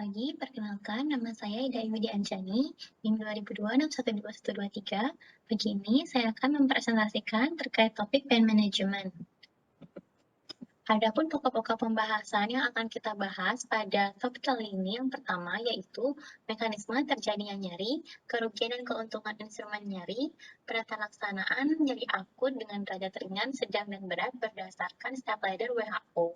pagi, perkenalkan nama saya Ida Iwidi Anjani, NIM 2002612123. Begini, saya akan mempresentasikan terkait topik pain management. Adapun pokok-pokok pembahasan yang akan kita bahas pada topik kali ini yang pertama yaitu mekanisme terjadinya nyeri, kerugian dan keuntungan instrumen nyeri, penata laksanaan nyeri akut dengan derajat ringan, sedang, dan berat berdasarkan step ladder WHO.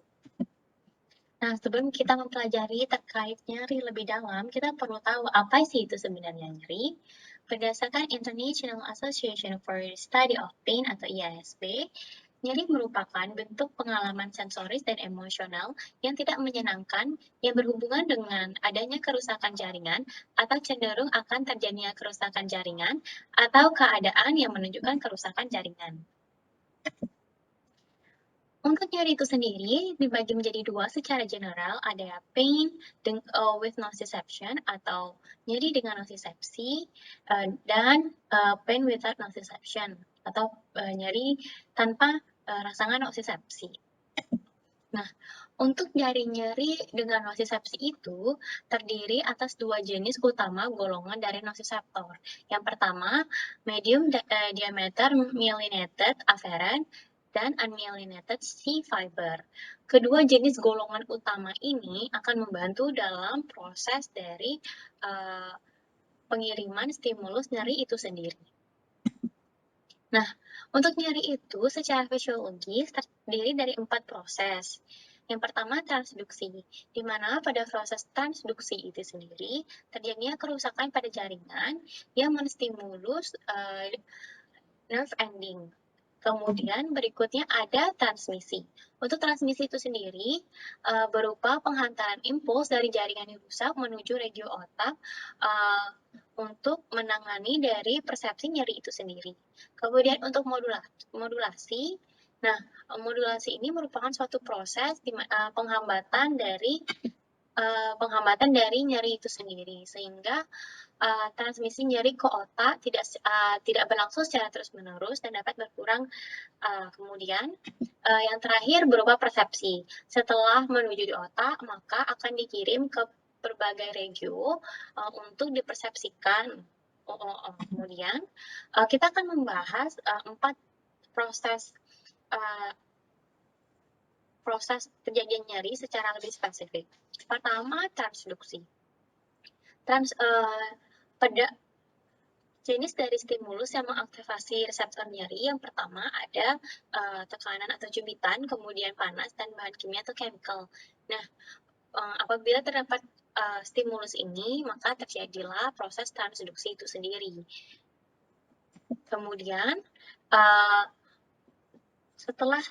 Nah, sebelum kita mempelajari terkait nyeri lebih dalam, kita perlu tahu apa sih itu sebenarnya nyeri. Berdasarkan International Association for the Study of Pain atau IASP, nyeri merupakan bentuk pengalaman sensoris dan emosional yang tidak menyenangkan yang berhubungan dengan adanya kerusakan jaringan atau cenderung akan terjadinya kerusakan jaringan atau keadaan yang menunjukkan kerusakan jaringan. Untuk nyeri itu sendiri dibagi menjadi dua secara general, ada pain with nociception atau nyeri dengan nocicepsi dan pain without nociception atau nyeri tanpa rangsangan nocicepsi. Nah, untuk nyeri dengan nocicepsi itu terdiri atas dua jenis utama golongan dari nociceptor. Yang pertama, medium diameter myelinated afferent dan unmyelinated C-fiber. Kedua jenis golongan utama ini akan membantu dalam proses dari pengiriman stimulus nyeri itu sendiri. Nah, untuk nyeri itu secara fisiologis terdiri dari 4 proses. Yang pertama transduksi, di mana pada proses transduksi itu sendiri terjadinya kerusakan pada jaringan yang menstimulus nerve ending. Kemudian berikutnya ada transmisi. Untuk transmisi itu sendiri berupa penghantaran impuls dari jaringan yang rusak menuju regio otak untuk menangani dari persepsi nyeri itu sendiri. Kemudian untuk modulasi, nah modulasi ini merupakan suatu proses penghambatan dari nyeri itu sendiri sehingga transmisi nyeri ke otak tidak berlangsung secara terus-menerus dan dapat berkurang. Kemudian yang terakhir berupa persepsi. Setelah menuju di otak, maka akan dikirim ke berbagai regio untuk dipersepsikan. Kemudian kita akan membahas 4 proses terjadinya nyeri secara lebih spesifik. Pertama, transduksi. Pada jenis dari stimulus yang mengaktifasi reseptor nyeri, yang pertama ada tekanan atau jubitan, kemudian panas, dan bahan kimia atau chemical. Nah, apabila terdapat stimulus ini, maka terjadilah proses transduksi itu sendiri. Kemudian, setelah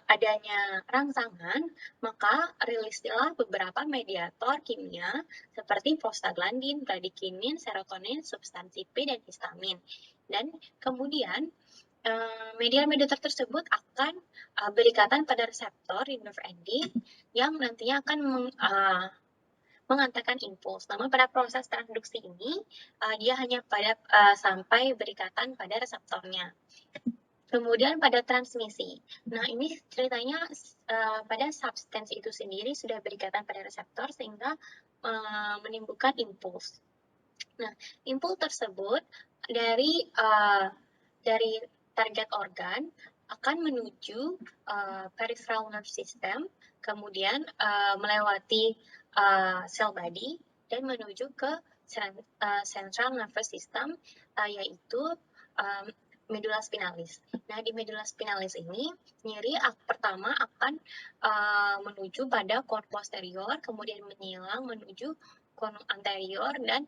adanya rangsangan, maka rilislah beberapa mediator kimia seperti prostaglandin, bradikinin, serotonin, substansi P, dan histamin. Dan kemudian mediator tersebut akan berikatan pada reseptor di nerve ending yang nantinya akan mengantarkan impuls. Namun pada proses transduksi ini dia hanya sampai berikatan pada reseptornya. Kemudian pada transmisi. Nah, ini ceritanya pada substansi itu sendiri sudah berikatan pada reseptor sehingga menimbulkan impuls. Nah, impuls tersebut dari target organ akan menuju peripheral nerve system, kemudian melewati cell body dan menuju ke central nervous system, yaitu medula spinalis. Nah, di medula spinalis ini, nyeri pertama akan menuju pada kon posterior, kemudian menyilang menuju kon anterior, dan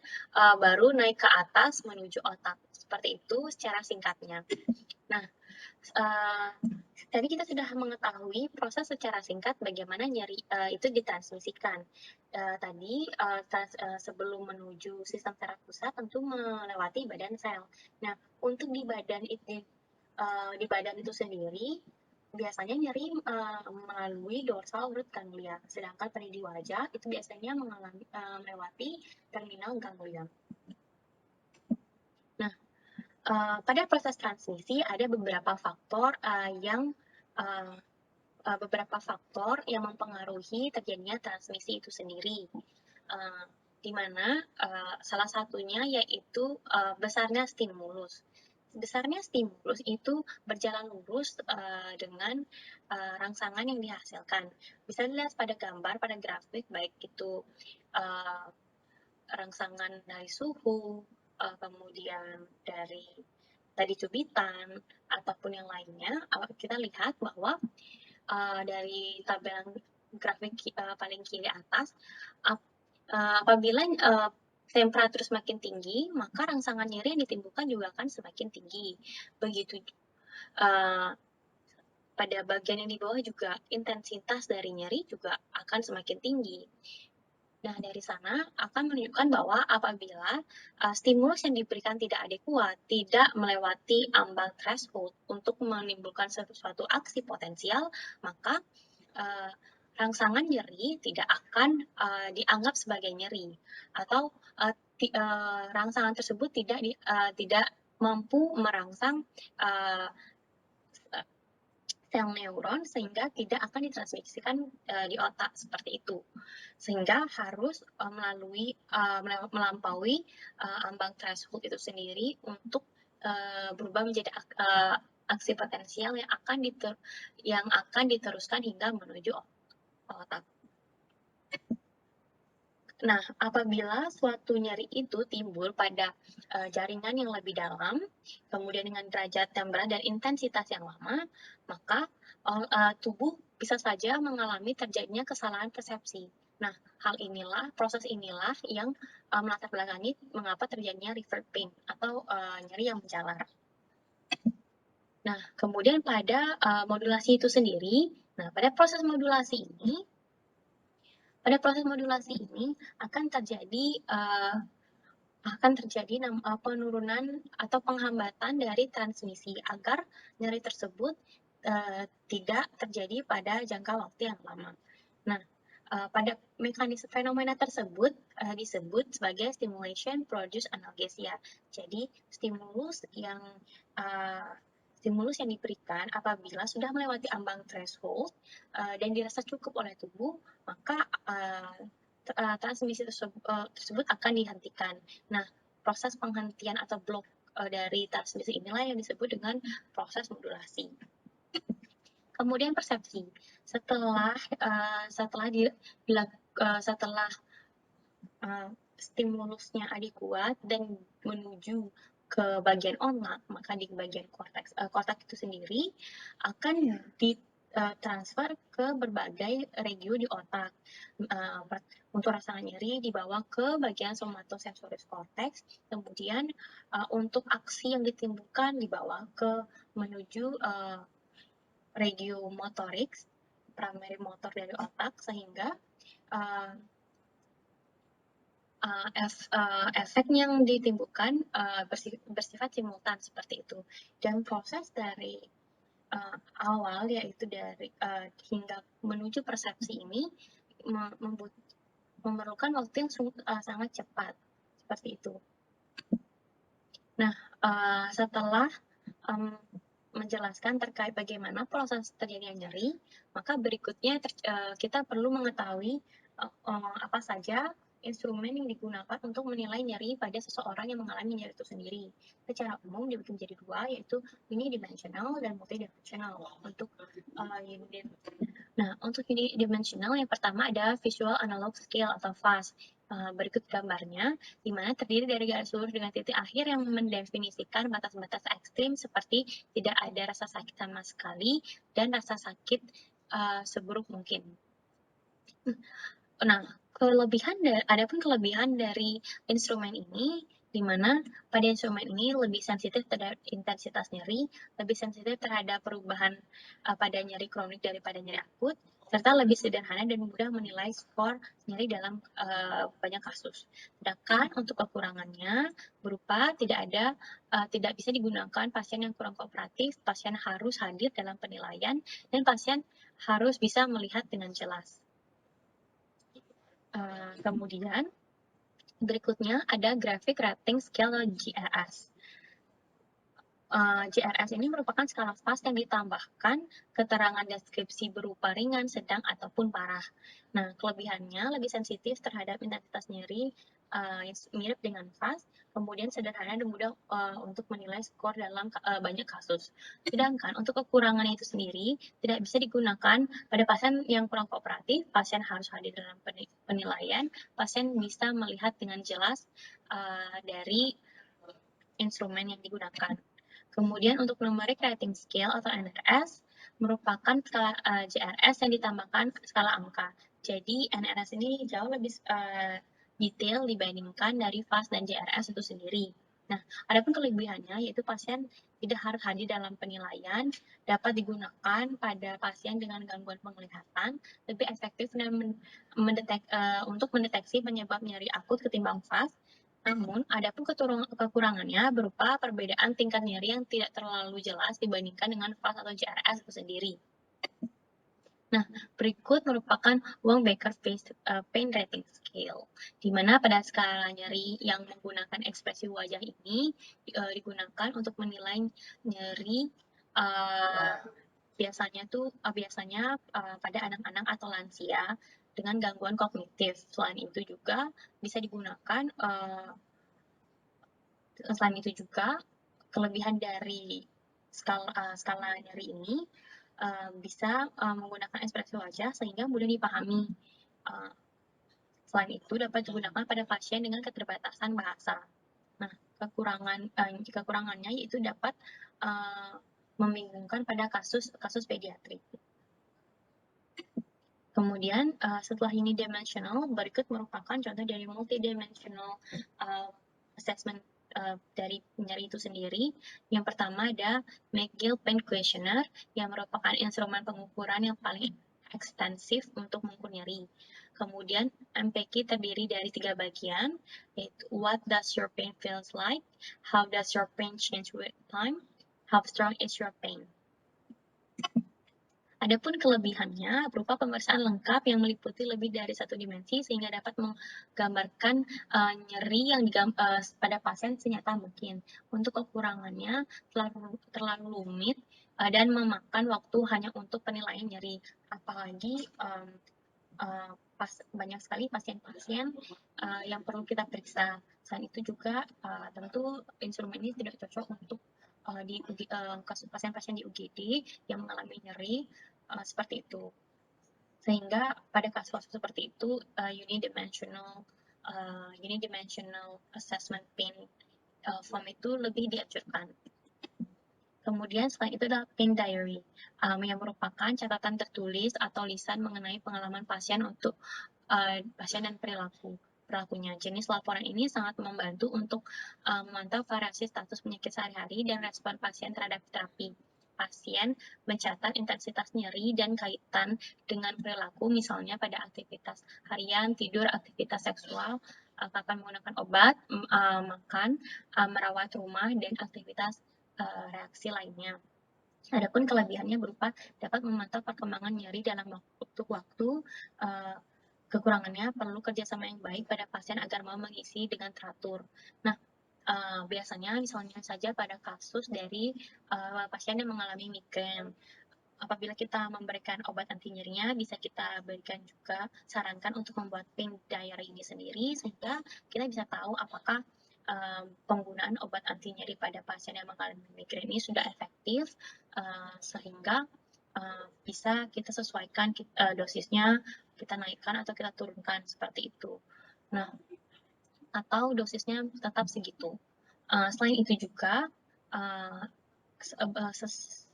baru naik ke atas menuju otak. Seperti itu secara singkatnya. Nah, tadi kita sudah mengetahui proses secara singkat bagaimana nyeri itu ditransmisikan. Tadi sebelum menuju sistem saraf pusat tentu melewati badan sel. Nah, untuk di badan itu sendiri biasanya nyeri melalui dorsal root ganglia, sedangkan pada di wajah itu biasanya melewati terminal ganglia. Nah, pada proses transmisi ada beberapa faktor yang mempengaruhi terjadinya transmisi itu sendiri. di mana salah satunya yaitu besarnya stimulus. Besarnya stimulus itu berjalan lurus dengan rangsangan yang dihasilkan. Bisa dilihat pada gambar, pada grafik, baik itu rangsangan dari suhu, kemudian dari tadi cubitan, ataupun yang lainnya. Kita lihat bahwa dari tabel grafik paling kiri atas, apabila temperatur semakin tinggi, maka rangsangan nyeri yang ditimbulkan juga akan semakin tinggi. Begitu pada bagian yang di bawah juga intensitas dari nyeri juga akan semakin tinggi. Nah, dari sana akan menunjukkan bahwa apabila stimulus yang diberikan tidak adekuat, tidak melewati ambang threshold untuk menimbulkan suatu aksi potensial, maka rangsangan nyeri tidak akan dianggap sebagai nyeri, atau rangsangan tersebut tidak mampu merangsang sel neuron sehingga tidak akan ditransmisikan di otak seperti itu, sehingga harus melampaui ambang threshold itu sendiri untuk berubah menjadi aksi potensial yang akan diteruskan hingga menuju otak. Nah, apabila suatu nyeri itu timbul pada jaringan yang lebih dalam, kemudian dengan derajat yang berat dan intensitas yang lama, maka tubuh bisa saja mengalami terjadinya kesalahan persepsi. Nah, proses inilah yang melatar belakangi mengapa terjadinya revert pain atau nyeri yang menjalar. Nah, kemudian pada modulasi itu sendiri, pada proses modulasi ini akan terjadi penurunan atau penghambatan dari transmisi agar nyeri tersebut tidak terjadi pada jangka waktu yang lama. Nah, pada mekanisme fenomena tersebut disebut sebagai stimulation produce analgesia. Jadi stimulus yang diberikan apabila sudah melewati ambang threshold dan dirasa cukup oleh tubuh, maka transmisi tersebut akan dihentikan. Nah, proses penghentian atau blok dari transmisi inilah yang disebut dengan proses modulasi. Kemudian persepsi. Setelah stimulusnya adekuat dan menuju ke bagian otak, maka di bagian korteks itu sendiri akan ditransfer ke berbagai regio di otak. Untuk rasa nyeri dibawa ke bagian somatosensoris cortex, kemudian untuk aksi yang ditimbulkan dibawa ke menuju regio motorik, primary motor dari otak, sehingga efek yang ditimbulkan bersifat simultan seperti itu. Dan proses dari awal, yaitu dari hingga menuju persepsi ini memerlukan waktu yang sangat cepat, seperti itu. Nah, setelah menjelaskan terkait bagaimana proses terjadinya nyeri, maka berikutnya kita perlu mengetahui apa saja instrumen yang digunakan untuk menilai nyeri pada seseorang yang mengalami nyeri itu sendiri. Secara umum dibagi menjadi dua, yaitu unidimensional dan multidimensional. Untuk unidimensional yang pertama ada visual analog scale atau VAS. Berikut gambarnya, di mana terdiri dari garis lurus dengan titik akhir yang mendefinisikan batas-batas ekstrim seperti tidak ada rasa sakit sama sekali dan rasa sakit seburuk mungkin. Nah, adapun kelebihan dari instrumen ini, di mana pada instrumen ini lebih sensitif terhadap intensitas nyeri, lebih sensitif terhadap perubahan pada nyeri kronik daripada nyeri akut, serta lebih sederhana dan mudah menilai skor nyeri dalam banyak kasus. Sedangkan untuk kekurangannya berupa tidak bisa digunakan pasien yang kurang kooperatif, pasien harus hadir dalam penilaian, dan pasien harus bisa melihat dengan jelas. Kemudian berikutnya ada graphic rating scale GRS. JRS ini merupakan skala fast yang ditambahkan keterangan deskripsi berupa ringan, sedang, ataupun parah. Nah, kelebihannya lebih sensitif terhadap intensitas nyeri yang mirip dengan fast, kemudian sederhana dan mudah untuk menilai skor dalam banyak kasus. Sedangkan untuk kekurangannya itu sendiri tidak bisa digunakan pada pasien yang kurang kooperatif, pasien harus hadir dalam penilaian, pasien bisa melihat dengan jelas dari instrumen yang digunakan. Kemudian untuk numeric rating scale atau NRS merupakan skala JRS yang ditambahkan skala angka. Jadi NRS ini jauh lebih detail dibandingkan dari FAST dan JRS itu sendiri. Nah, adapun kelebihannya yaitu pasien tidak harus hadir dalam penilaian, dapat digunakan pada pasien dengan gangguan penglihatan, lebih efektif dan untuk mendeteksi penyebab nyeri akut ketimbang FAST. Namun, adapun kekurangannya berupa perbedaan tingkat nyeri yang tidak terlalu jelas dibandingkan dengan FAST atau JRS itu sendiri. Nah, berikut merupakan Wong-Baker Pain Rating Scale, di mana pada skala nyeri yang menggunakan ekspresi wajah ini digunakan untuk menilai nyeri biasanya pada anak-anak atau lansia dengan gangguan kognitif. Selain itu juga bisa digunakan selain itu juga kelebihan dari skala nyeri ini bisa menggunakan ekspresi wajah sehingga mudah dipahami. Selain itu dapat digunakan pada pasien dengan keterbatasan bahasa. Nah, kekurangannya yaitu dapat membingungkan pada kasus pediatrik. Kemudian setelah unidimensional, berikut merupakan contoh dari multidimensional assessment dari nyeri itu sendiri. Yang pertama ada McGill Pain Questionnaire yang merupakan instrumen pengukuran yang paling ekstensif untuk mengukur nyeri. Kemudian MPQ terdiri dari 3 bagian, yaitu What does your pain feels like? How does your pain change with time? How strong is your pain? Adapun kelebihannya berupa pemeriksaan lengkap yang meliputi lebih dari satu dimensi sehingga dapat menggambarkan nyeri yang pada pasien senyata mungkin. Untuk kekurangannya terlalu rumit dan memakan waktu hanya untuk penilaian nyeri. Apalagi banyak sekali pasien-pasien yang perlu kita periksa. Selain itu juga tentu instrumen ini tidak cocok untuk di pasien-pasien di UGD yang mengalami nyeri seperti itu. Sehingga pada kasus-kasus seperti itu unidimensional assessment pain form itu lebih dianjurkan. Kemudian selain itu adalah pain diary yang merupakan catatan tertulis atau lisan mengenai pengalaman pasien untuk pasien dan perilakunya. Jenis laporan ini sangat membantu untuk memantau variasi status penyakit sehari-hari dan respon pasien terhadap terapi. Pasien mencatat intensitas nyeri dan kaitan dengan perilaku, misalnya pada aktivitas harian, tidur, aktivitas seksual, kapan menggunakan obat, makan, merawat rumah, dan aktivitas reaksi lainnya. Adapun kelebihannya berupa dapat memantau perkembangan nyeri dalam waktu. Kekurangannya perlu kerjasama yang baik pada pasien agar mau mengisi dengan teratur. Nah, biasanya misalnya saja pada kasus dari pasien yang mengalami migrain, apabila kita memberikan obat anti nyerinya, bisa kita berikan juga sarankan untuk membuat pain diary ini sendiri sehingga kita bisa tahu apakah penggunaan obat anti nyeri pada pasien yang mengalami migrain ini sudah efektif sehingga bisa kita sesuaikan dosisnya, kita naikkan atau kita turunkan seperti itu. Nah, atau dosisnya tetap segitu. Selain itu juga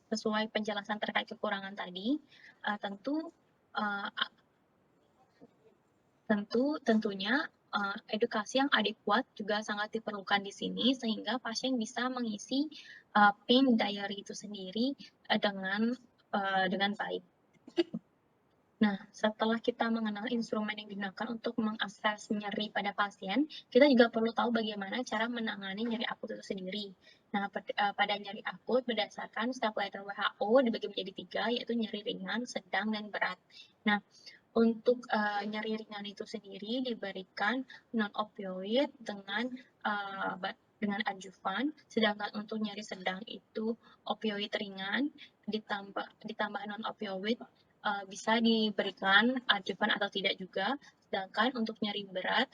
sesuai penjelasan terkait kekurangan tadi, tentunya edukasi yang adekuat juga sangat diperlukan di sini sehingga pasien bisa mengisi pain diary itu sendiri dengan baik. Nah, setelah kita mengenal instrumen yang digunakan untuk mengakses nyeri pada pasien, kita juga perlu tahu bagaimana cara menangani nyeri akut itu sendiri. Nah, pada nyeri akut berdasarkan step letter WHO dibagi menjadi 3, yaitu nyeri ringan, sedang, dan berat. Nah, untuk nyeri ringan itu sendiri diberikan non-opioid dengan adjuvan, sedangkan untuk nyeri sedang itu opioid ringan ditambah non-opioid bisa diberikan adjuvan atau tidak juga. Sedangkan untuk nyeri berat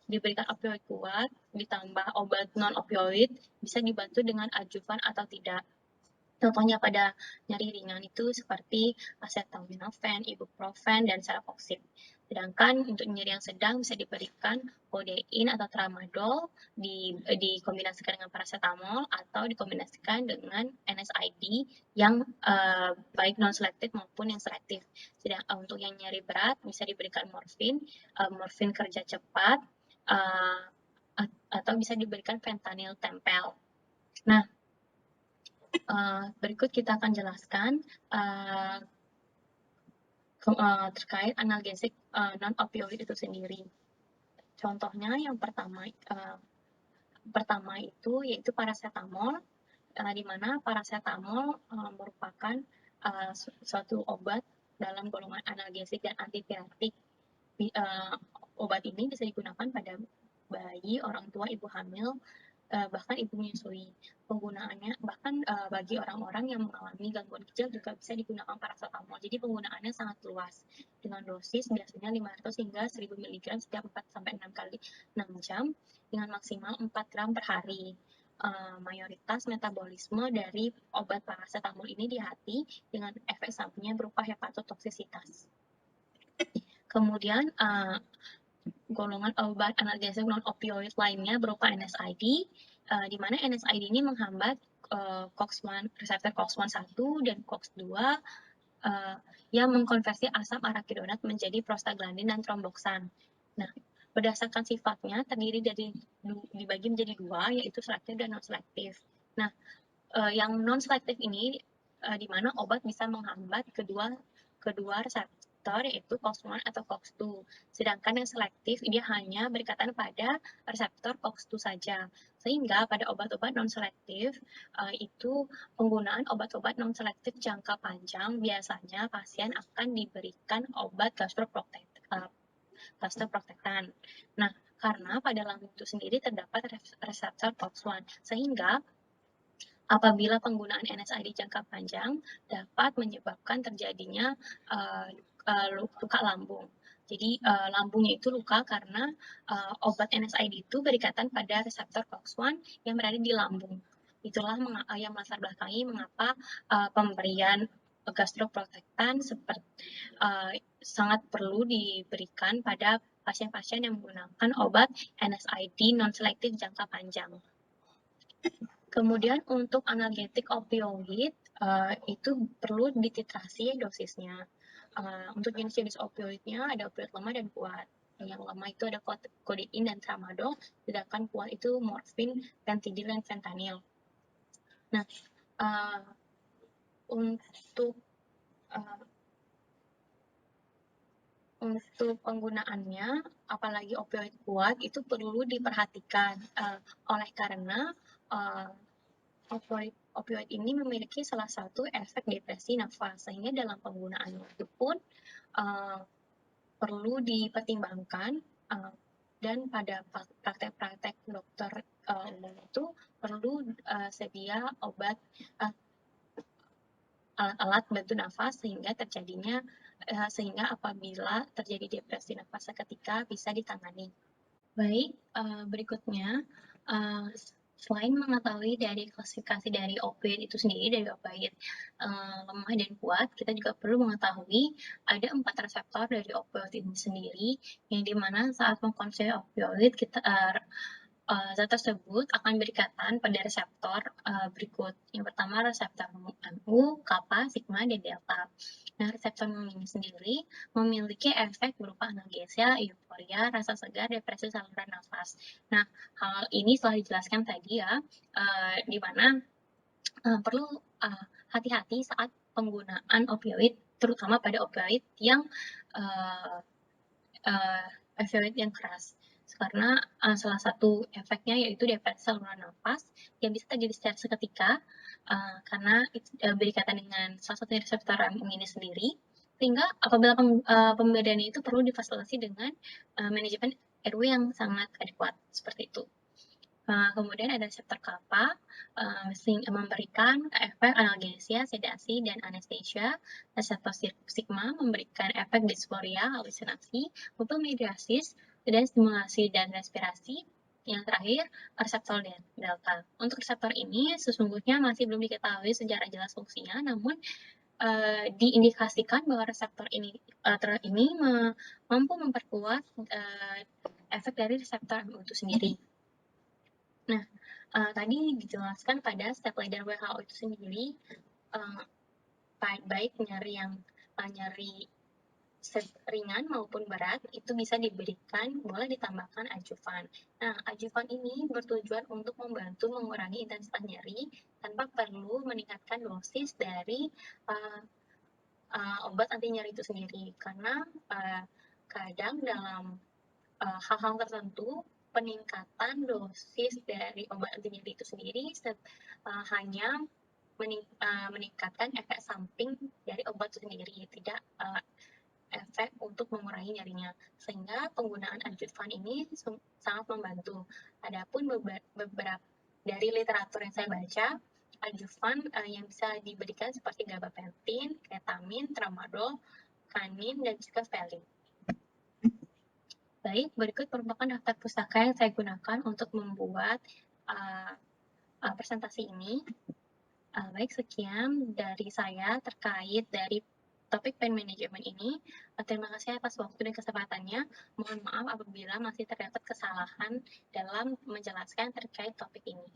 diberikan opioid kuat ditambah obat non-opioid bisa dibantu dengan adjuvan atau tidak. Contohnya pada nyeri ringan itu seperti acetaminophen, ibuprofen, dan celecoxib. Sedangkan untuk nyeri yang sedang bisa diberikan codeine atau tramadol dikombinasikan dengan paracetamol atau dikombinasikan dengan NSAID yang baik non-selektif maupun yang selektif. Sedangkan untuk yang nyeri berat bisa diberikan morfin kerja cepat, atau bisa diberikan fentanyl tempel. Nah, berikut kita akan jelaskan terkait analgesik non-opioid itu sendiri. Contohnya yang pertama itu yaitu paracetamol, di mana paracetamol merupakan suatu obat dalam golongan analgesik dan antipiretik. Obat ini bisa digunakan pada bayi, orang tua, ibu hamil, bahkan ibu menyusui. Penggunaannya bahkan bagi orang-orang yang mengalami gangguan ginjal juga bisa digunakan paracetamol. Jadi penggunaannya sangat luas dengan dosis biasanya 500 hingga 1000 mg setiap 4-6 kali 6 jam dengan maksimal 4 gram per hari. Mayoritas metabolisme dari obat paracetamol ini di hati dengan efek sampingnya berupa hepatotoksisitas. Kemudian golongan obat analgesik non-opioid lainnya berupa NSAID, di mana NSAID ini menghambat reseptor COX-1 dan COX-2 yang mengkonversi asam arachidonat menjadi prostaglandin dan tromboksan. Nah, berdasarkan sifatnya terdiri dari dibagi menjadi dua, yaitu selektif dan non-selektif. Nah, yang non-selektif ini di mana obat bisa menghambat kedua reseptor yaitu COX-1 atau COX-2. Sedangkan yang selektif dia hanya berikatan pada reseptor COX-2 saja. Sehingga pada obat-obat non-selektif itu penggunaan obat-obat non-selektif jangka panjang biasanya pasien akan diberikan obat gastroprotektan. Nah, karena pada lambung itu sendiri terdapat reseptor COX-1 sehingga apabila penggunaan NSAID jangka panjang dapat menyebabkan terjadinya luka lambung. Jadi lambungnya itu luka karena obat NSAID itu berikatan pada reseptor COX-1 yang berada di lambung. Itulah yang melatar belakangi mengapa pemberian gastroprotektan sangat perlu diberikan pada pasien-pasien yang menggunakan obat NSAID non-selektif jangka panjang. Kemudian untuk analgetik opioid itu perlu dititrasi dosisnya. Untuk jenis-jenis opioidnya ada opioid lemah dan kuat. Yang lemah itu ada codeine dan tramadol, sedangkan kuat itu morfin, pantidil, dan fentanyl. Nah, untuk penggunaannya, apalagi opioid kuat itu perlu diperhatikan oleh karena opioid ini memiliki salah satu efek depresi nafas, sehingga dalam penggunaannya itu pun perlu dipertimbangkan dan pada praktek-praktek dokter umum itu perlu sedia obat alat-alat bantu nafas sehingga apabila terjadi depresi nafas seketika bisa ditangani. Baik, berikutnya selain mengetahui dari klasifikasi dari opioid itu sendiri, dari opioid lemah dan kuat, kita juga perlu mengetahui ada 4 reseptor dari opioid ini sendiri, yang dimana saat mengkonsumsi opioid zat tersebut akan berikatan pada reseptor berikut. Yang pertama reseptor MU, kappa, sigma, dan delta. Nah, reseptor MU ini sendiri memiliki efek berupa analgesia, euforia, rasa segar, depresi saluran nafas. Nah, hal ini telah dijelaskan tadi ya, di mana perlu hati-hati saat penggunaan opioid, terutama pada opioid yang opioid yang keras. Karena salah satu efeknya yaitu depresi saluran nafas yang bisa terjadi secara seketika karena berikatan dengan salah satu reseptor MU ini sendiri, sehingga apabila pemberian itu perlu difasilitasi dengan manajemen airway yang sangat adekuat seperti itu. Kemudian ada reseptor kappa, memberikan efek analgesia, sedasi, dan anestesia. Reseptor sigma memberikan efek disforia, halusinasi, motomediasis, dan stimulasi dan respirasi. Yang terakhir, reseptor delta. Untuk reseptor ini sesungguhnya masih belum diketahui secara jelas fungsinya, namun diindikasikan bahwa reseptor ini mampu memperkuat efek dari reseptor MU itu sendiri. Nah, tadi dijelaskan pada step leader WHO itu sendiri, baik nyeri ringan maupun berat itu bisa diberikan, boleh ditambahkan adjuvan. Nah, adjuvan ini bertujuan untuk membantu mengurangi intensitas nyeri tanpa perlu meningkatkan dosis dari obat anti nyeri itu sendiri, karena kadang dalam hal-hal tertentu peningkatan dosis dari obat anti nyeri itu sendiri hanya meningkatkan efek samping dari obat itu sendiri, tidak efek untuk mengurangi nyerinya, sehingga penggunaan adjuvan ini sangat membantu. Adapun beberapa dari literatur yang saya baca, adjuvan yang bisa diberikan seperti gabapentin, ketamin, tramadol, kanin, dan juga valin. Baik, berikut merupakan daftar pustaka yang saya gunakan untuk membuat presentasi ini. Baik, sekian dari saya terkait dari topik pain management ini. Terima kasih atas waktu dan kesempatannya. Mohon maaf apabila masih terdapat kesalahan dalam menjelaskan terkait topik ini.